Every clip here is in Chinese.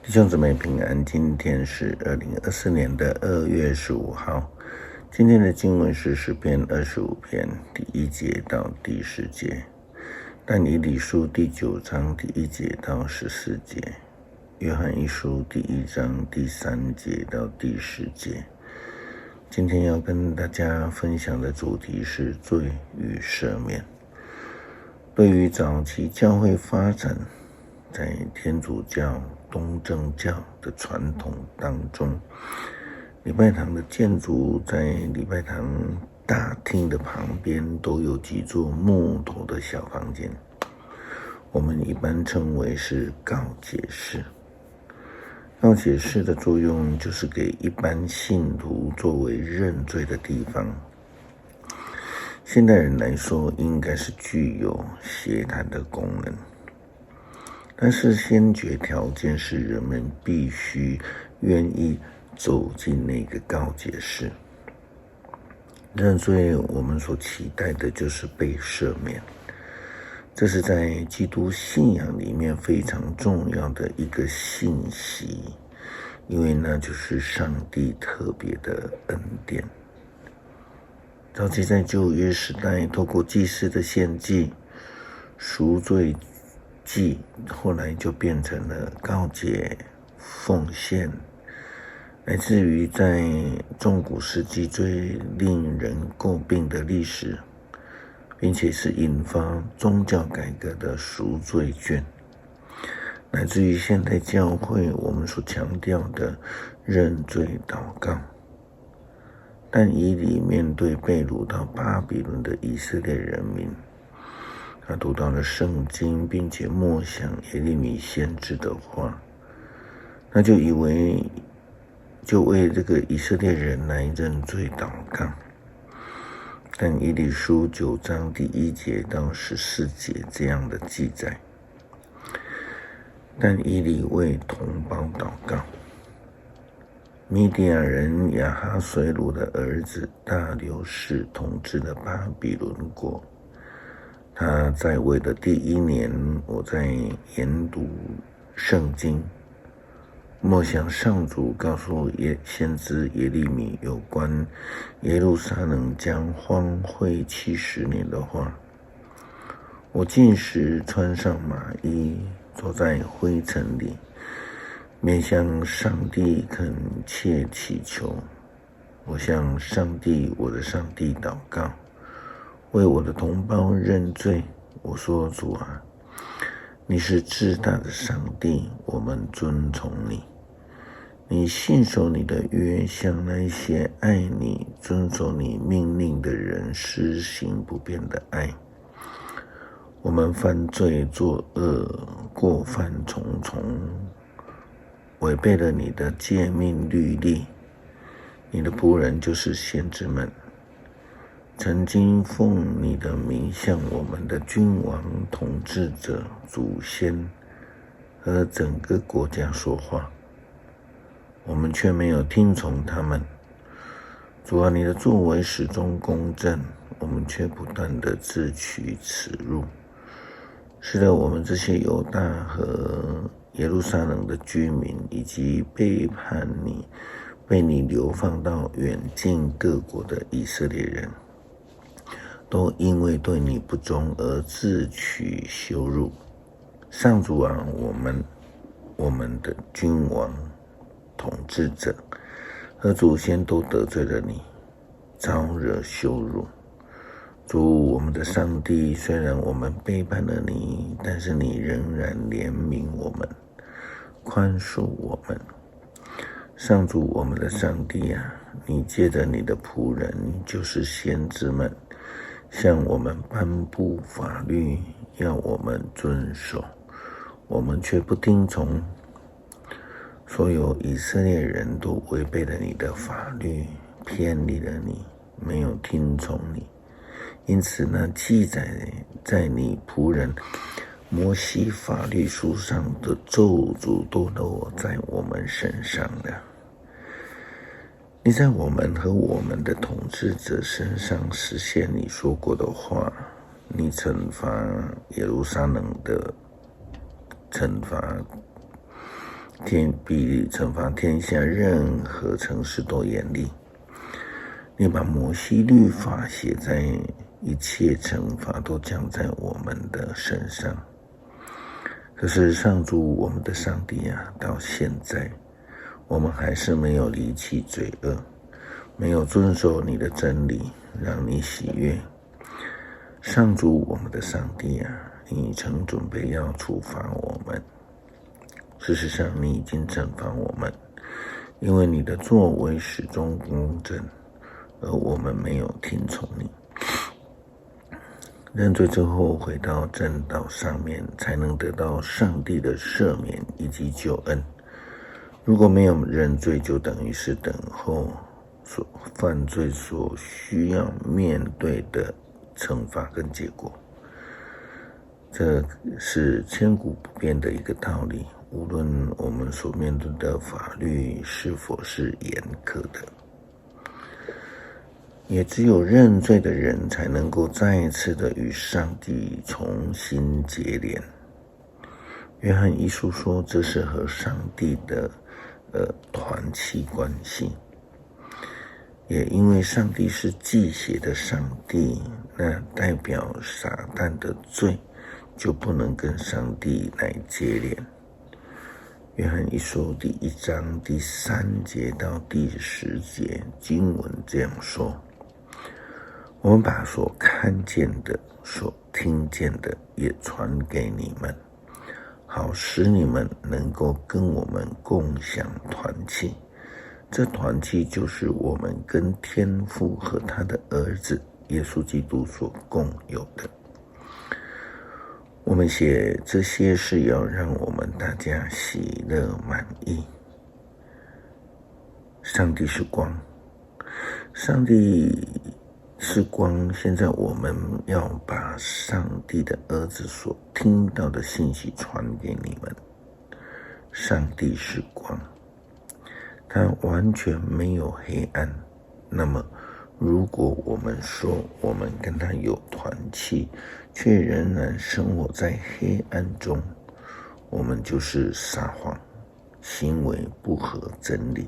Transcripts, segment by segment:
弟兄姊妹平安，今天是2024年2月15号。今天的经文是诗篇25篇第1节到第10节，但以理书第9章第1节到14节，约翰一书第1章第3节到第10节。今天要跟大家分享的主题是罪与赦免。对于早期教会发展在天主教、东正教的传统当中，礼拜堂的建筑在礼拜堂大厅的旁边都有几座木头的小房间，我们一般称为是告解室。告解室的作用就是给一般信徒作为认罪的地方。现代人来说，应该是具有协谈的功能，但是先决条件是人们必须愿意走进那个告解室。认罪，我们所期待的就是被赦免，这是在基督信仰里面非常重要的一个信息，因为那就是上帝特别的恩典。早期在旧约时代，透过祭司的献祭、赎罪祭，后来就变成了告解、奉献，乃至于在中古世纪最令人诟病的历史，并且是引发宗教改革的赎罪券，乃至于现代教会我们所强调的认罪祷告。但以理面对被掳到巴比伦的以色列人民，他读到了圣经，并且默想耶利米先知的话，他就以为就为这个以色列人来认罪祷告。但以理书9章第1节到14节这样的记载，但以理为同胞祷告。米底亚人亚哈随鲁的儿子大流士统治了巴比伦国。他在位的第1年，我在研读圣经，默想上主告诉先知耶利米有关耶路撒冷将荒废70年的话。我进食，穿上麻衣，坐在灰尘里，面向上帝恳切祈求。我向上帝，我的上帝祷告，为我的同胞认罪。我说，主啊，你是至大的上帝，我们尊崇你。你信守你的约，向那些爱你、遵守你命令的人施行不变的爱。我们犯罪作恶，过犯重重，违背了你的诫命律例。你的仆人就是先知们，曾经奉你的名向我们的君王、统治者、祖先和整个国家说话，我们却没有听从他们。主啊，你的作为始终公正，我们却不断的自取耻辱。是的，我们这些犹大和耶路撒冷的居民，以及背叛你、被你流放到远近各国的以色列人，都因为对你不忠而自取羞辱。上主啊，我们的君王、统治者和祖先都得罪了你，招惹羞辱。主，我们的上帝，虽然我们背叛了你，但是你仍然怜悯我们，宽恕我们。上主，我们的上帝啊，你借着你的仆人，就是先知们，向我们颁布法律，要我们遵守，我们却不听从。所有以色列人都违背了你的法律，偏离了你，没有听从你。因此那记载在你仆人摩西法律书上的咒诅都落在我们身上了。你在我们和我们的统治者身上实现你说过的话，你惩罚耶路撒冷的惩罚比惩罚天下任何城市都严厉。你把摩西律法写在一切惩罚都降在我们的身上。可是上主我们的上帝啊，到现在我们还是没有离弃罪恶，没有遵守你的真理，让你喜悦。上主我们的上帝啊，你曾准备要处罚我们，事实上你已经惩罚我们，因为你的作为始终公正，而我们没有听从你。认罪之后回到正道上面，才能得到上帝的赦免以及救恩。如果没有认罪，就等于是等候犯罪所需要面对的惩罚跟结果。这是千古不变的一个道理，无论我们所面对的法律是否是严苛的。也只有认罪的人才能够再一次的与上帝重新结连。约翰一书说，这是和上帝的团契关系。也因为上帝是忌邪的上帝，那代表撒旦的罪就不能跟上帝来结连。约翰一书第1章第3节到第10节经文这样说：我们把所看见的、所听见的也传给你们，好使你们能够跟我们共享团契。这团契就是我们跟天父和他的儿子耶稣基督所共有的。我们写这些是要让我们大家喜乐满意。上帝是光，上帝是光，现在我们要把上帝的儿子所听到的信息传给你们。上帝是光，他完全没有黑暗。那么如果我们说我们跟他有团契，却仍然生活在黑暗中，我们就是撒谎，行为不合真理。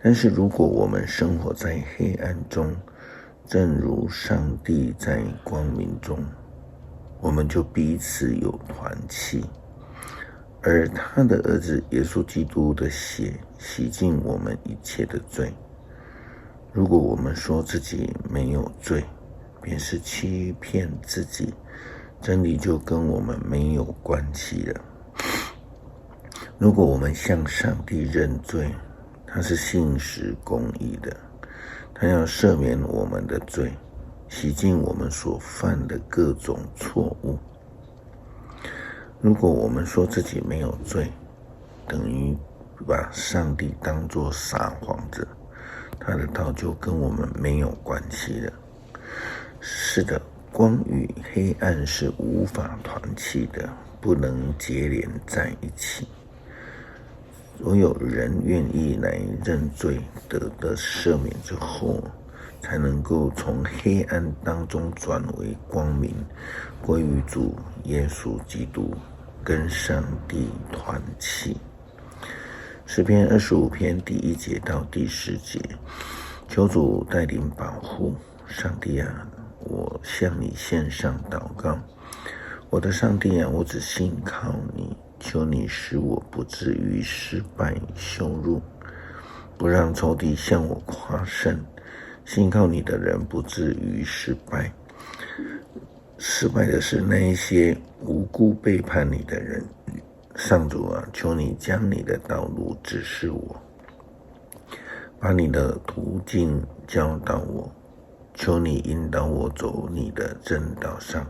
但是如果我们生活在黑暗中，正如上帝在光明中，我们就彼此有团契，而他的儿子耶稣基督的血洗净我们一切的罪。如果我们说自己没有罪，便是欺骗自己，真理就跟我们没有关系了。如果我们向上帝认罪，他是信实公义的，他要赦免我们的罪，洗净我们所犯的各种错误。如果我们说自己没有罪，等于把上帝当作撒谎者，他的道就跟我们没有关系了。是的，光与黑暗是无法团契的，不能结连在一起。所有人愿意来认罪，得的赦免之后，才能够从黑暗当中转为光明，归于主耶稣基督，跟上帝团契。诗篇25篇第1节到第10节，求主带领保护。上帝啊，我向你献上祷告。我的上帝啊，我只信靠你，求你使我不至于失败羞辱，不让仇敌向我夸胜。信靠你的人不至于失败，失败的是那一些无辜背叛你的人。上主啊，求你将你的道路指示我，把你的途径教导我，求你引导我走你的正道上，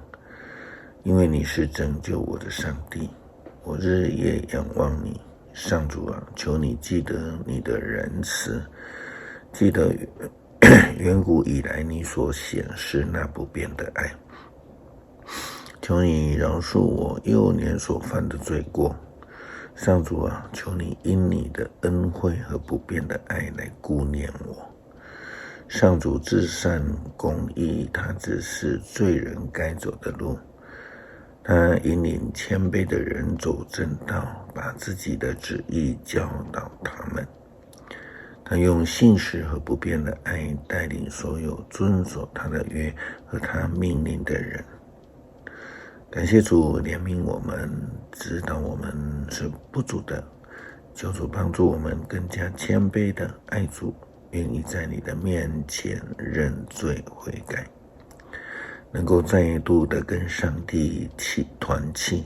因为你是拯救我的上帝，我日夜仰望你。上主啊，求你记得你的仁慈，记得远古以来你所显示那不变的爱。求你饶恕我幼年所犯的罪过。上主啊，求你因你的恩惠和不变的爱来顾念我。上主至善公义，他只是罪人该走的路。他引领谦卑的人走正道，把自己的旨意教导他们。他用信实和不变的爱带领所有遵守他的约和他命令的人。感谢主怜悯我们，知道我们是不足的，求主帮助我们更加谦卑的爱主，愿意在你的面前认罪悔改，能够再度的跟上帝团契。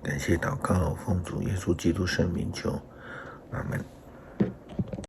感谢祷告，奉主耶稣基督圣名求，阿们。